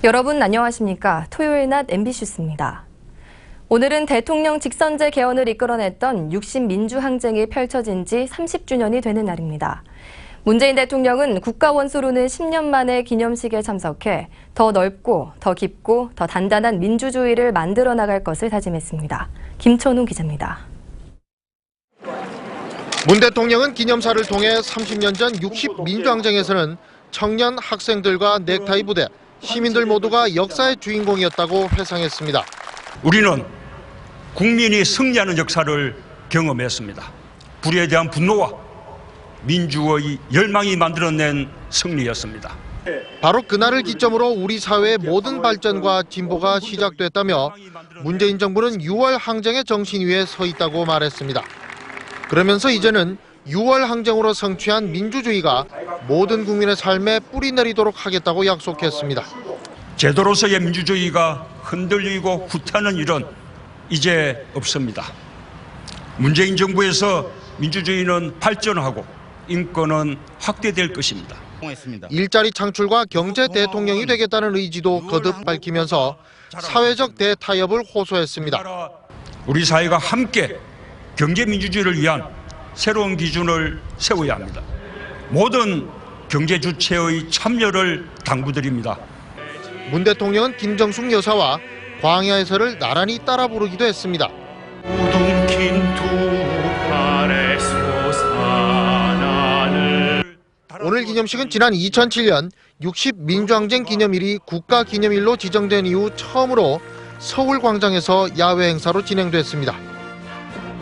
여러분 안녕하십니까? 토요일 낮 MBC 뉴스입니다. 오늘은 대통령 직선제 개헌을 이끌어냈던 60 민주항쟁이 펼쳐진 지 30주년이 되는 날입니다. 문재인 대통령은 국가 원수로는 10년 만에 기념식에 참석해 더 넓고 더 깊고 더 단단한 민주주의를 만들어 나갈 것을 다짐했습니다. 김천웅 기자입니다. 문 대통령은 기념사를 통해 30년 전 60 민주항쟁에서는 청년 학생들과 넥타이 부대, 시민들 모두가 역사의 주인공이었다고 회상했습니다. 우리는 국민이 승리하는 역사를 경험했습니다. 불의에 대한 분노와 민주의 열망이 만들어낸 승리였습니다. 바로 그날을 기점으로 우리 사회의 모든 발전과 진보가 시작됐다며 문재인 정부는 6월 항쟁의 정신 위에 서 있다고 말했습니다. 그러면서 이제는 6월 항쟁으로 성취한 민주주의가 모든 국민의 삶에 뿌리 내리도록 하겠다고 약속했습니다. 제도로서의 민주주의가 흔들리고 후퇴하는 일은 이제 없습니다. 문재인 정부에서 민주주의는 발전하고 인권은 확대될 것입니다. 일자리 창출과 경제 대통령이 되겠다는 의지도 거듭 밝히면서 사회적 대타협을 호소했습니다. 우리 사회가 함께 경제 민주주의를 위한 새로운 기준을 세워야 합니다. 모든 경제 주체의 참여를 당부드립니다. 문 대통령은 김정숙 여사와 광야에서를 나란히 따라 부르기도 했습니다. 오늘 기념식은 지난 2007년 60 민주항쟁 기념일이 국가기념일로 지정된 이후 처음으로 서울광장에서 야외 행사로 진행됐습니다.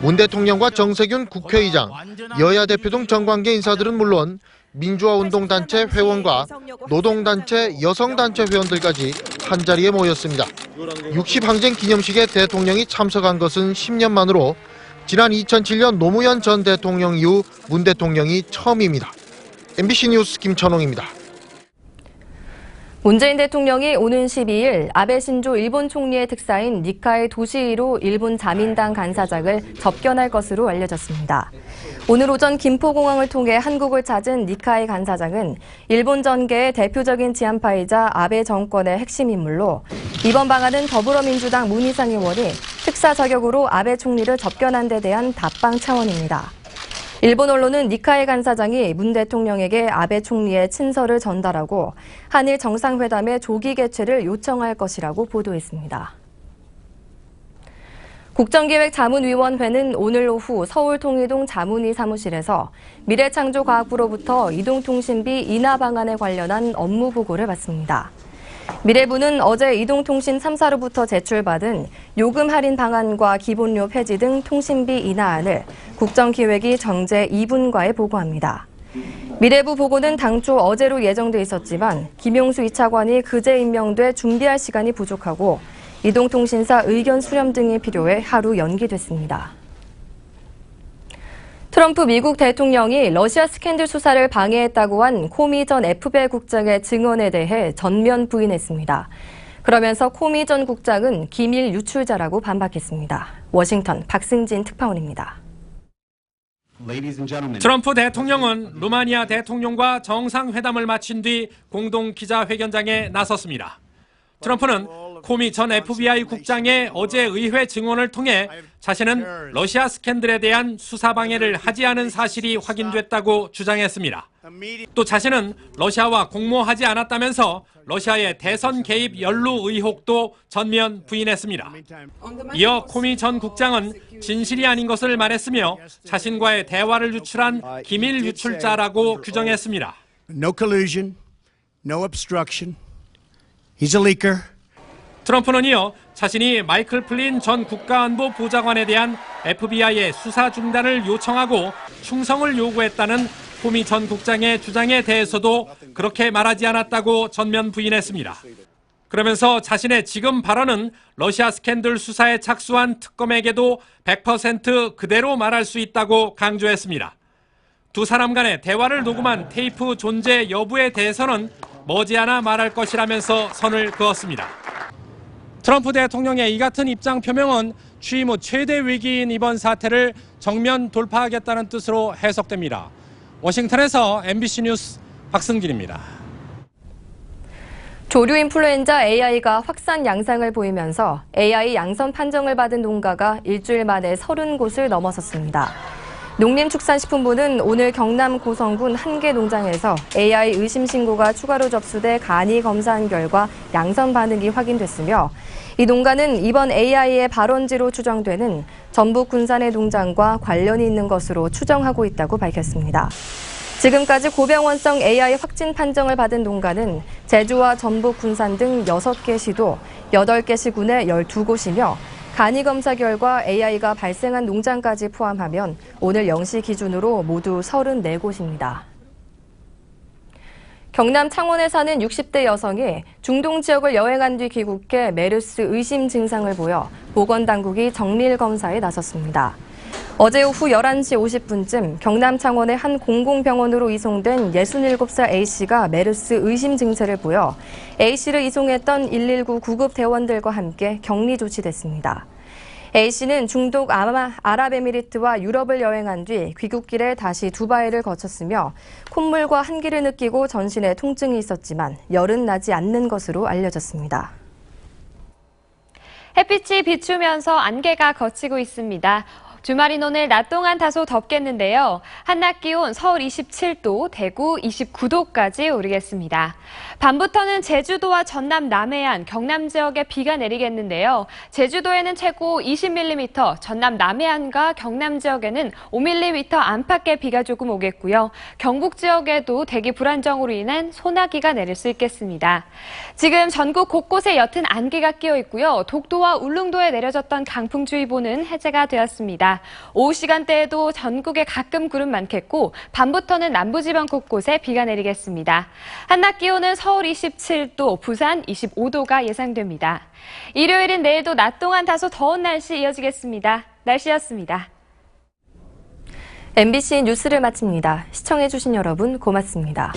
문 대통령과 정세균 국회의장, 여야 대표 등 정관계 인사들은 물론 민주화운동단체 회원과 노동단체, 여성단체 회원들까지 한자리에 모였습니다. 60 항쟁 기념식에 대통령이 참석한 것은 10년 만으로 지난 2007년 노무현 전 대통령 이후 문 대통령이 처음입니다. MBC 뉴스 김천웅입니다. 문재인 대통령이 오는 12일 아베 신조 일본 총리의 특사인 니카이 도시히로 일본 자민당 간사장을 접견할 것으로 알려졌습니다. 오늘 오전 김포공항을 통해 한국을 찾은 니카이 간사장은 일본 전계의 대표적인 지한파이자 아베 정권의 핵심 인물로 이번 방안은 더불어민주당 문희상 의원이 특사 자격으로 아베 총리를 접견한 데 대한 답방 차원입니다. 일본 언론은 니카이 간사장이 문 대통령에게 아베 총리의 친서를 전달하고 한일 정상회담의 조기 개최를 요청할 것이라고 보도했습니다. 국정기획자문위원회는 오늘 오후 서울통일동 자문위 사무실에서 미래창조과학부로부터 이동통신비 인하 방안에 관련한 업무 보고를 받습니다. 미래부는 어제 이동통신 3사로부터 제출받은 요금 할인 방안과 기본료 폐지 등 통신비 인하안을 국정기획위 정제 2분과에 보고합니다. 미래부 보고는 당초 어제로 예정돼 있었지만 김용수 2차관이 그제 임명돼 준비할 시간이 부족하고 이동통신사 의견 수렴 등이 필요해 하루 연기됐습니다. 트럼프 미국 대통령이 러시아 스캔들 수사를 방해했다고 한 코미 전 FBI 국장의 증언에 대해 전면 부인했습니다. 그러면서 코미 전 국장은 기밀 유출자라고 반박했습니다. 워싱턴 박승진 특파원입니다. 트럼프 대통령은 루마니아 대통령과 정상회담을 마친 뒤 공동 기자회견장에 나섰습니다. 트럼프는 코미 전 FBI 국장의 어제 의회 증언을 통해 자신은 러시아 스캔들에 대한 수사 방해를 하지 않은 사실이 확인됐다고 주장했습니다. 또 자신은 러시아와 공모하지 않았다면서 러시아의 대선 개입 연루 의혹도 전면 부인했습니다. 이어 코미 전 국장은 진실이 아닌 것을 말했으며 자신과의 대화를 유출한 기밀 유출자라고 규정했습니다. No collusion, no obstruction. He's a leaker. 트럼프는 이어 자신이 마이클 플린 전 국가안보 보좌관에 대한 FBI의 수사 중단을 요청하고 충성을 요구했다는 코미 전 국장의 주장에 대해서도 그렇게 말하지 않았다고 전면 부인했습니다. 그러면서 자신의 지금 발언은 러시아 스캔들 수사에 착수한 특검에게도 100% 그대로 말할 수 있다고 강조했습니다. 두 사람 간의 대화를 녹음한 테이프 존재 여부에 대해서는 머지않아 말할 것이라면서 선을 그었습니다. 트럼프 대통령의 이 같은 입장 표명은 취임 후 최대 위기인 이번 사태를 정면 돌파하겠다는 뜻으로 해석됩니다. 워싱턴에서 MBC 뉴스 박승길입니다. 조류 인플루엔자 AI가 확산 양상을 보이면서 AI 양선 판정을 받은 농가가 일주일 만에 30곳을 넘어섰습니다. 농림축산식품부는 오늘 경남 고성군 한 개 농장에서 AI 의심 신고가 추가로 접수돼 간이 검사한 결과 양선 반응이 확인됐으며 이 농가는 이번 AI의 발원지로 추정되는 전북 군산의 농장과 관련이 있는 것으로 추정하고 있다고 밝혔습니다. 지금까지 고병원성 AI 확진 판정을 받은 농가는 제주와 전북 군산 등 6개 시도 8개 시군의 12곳이며 간이 검사 결과 AI가 발생한 농장까지 포함하면 오늘 0시 기준으로 모두 34곳입니다. 경남 창원에 사는 60대 여성이 중동 지역을 여행한 뒤 귀국해 메르스 의심 증상을 보여 보건당국이 정밀 검사에 나섰습니다. 어제 오후 11시 50분쯤 경남 창원의 한 공공병원으로 이송된 67살 A씨가 메르스 의심 증세를 보여 A씨를 이송했던 119 구급 대원들과 함께 격리 조치됐습니다. A씨는 중동 아랍에미리트와 유럽을 여행한 뒤 귀국길에 다시 두바이를 거쳤으며 콧물과 한기를 느끼고 전신에 통증이 있었지만 열은 나지 않는 것으로 알려졌습니다. 햇빛이 비추면서 안개가 걷히고 있습니다. 주말인 오늘 낮 동안 다소 덥겠는데요. 한낮 기온 서울 27도, 대구 29도까지 오르겠습니다. 밤부터는 제주도와 전남 남해안, 경남 지역에 비가 내리겠는데요. 제주도에는 최고 20mm, 전남 남해안과 경남 지역에는 5mm 안팎의 비가 조금 오겠고요. 경북 지역에도 대기 불안정으로 인한 소나기가 내릴 수 있겠습니다. 지금 전국 곳곳에 옅은 안개가 끼어 있고요. 독도와 울릉도에 내려졌던 강풍주의보는 해제가 되었습니다. 오후 시간대에도 전국에 가끔 구름 많겠고 밤부터는 남부지방 곳곳에 비가 내리겠습니다. 한낮 기온은 서울 27도, 부산 25도가 예상됩니다. 일요일인 내일도 낮 동안 다소 더운 날씨 이어지겠습니다. 날씨였습니다. MBC 뉴스를 마칩니다. 시청해주신 여러분 고맙습니다.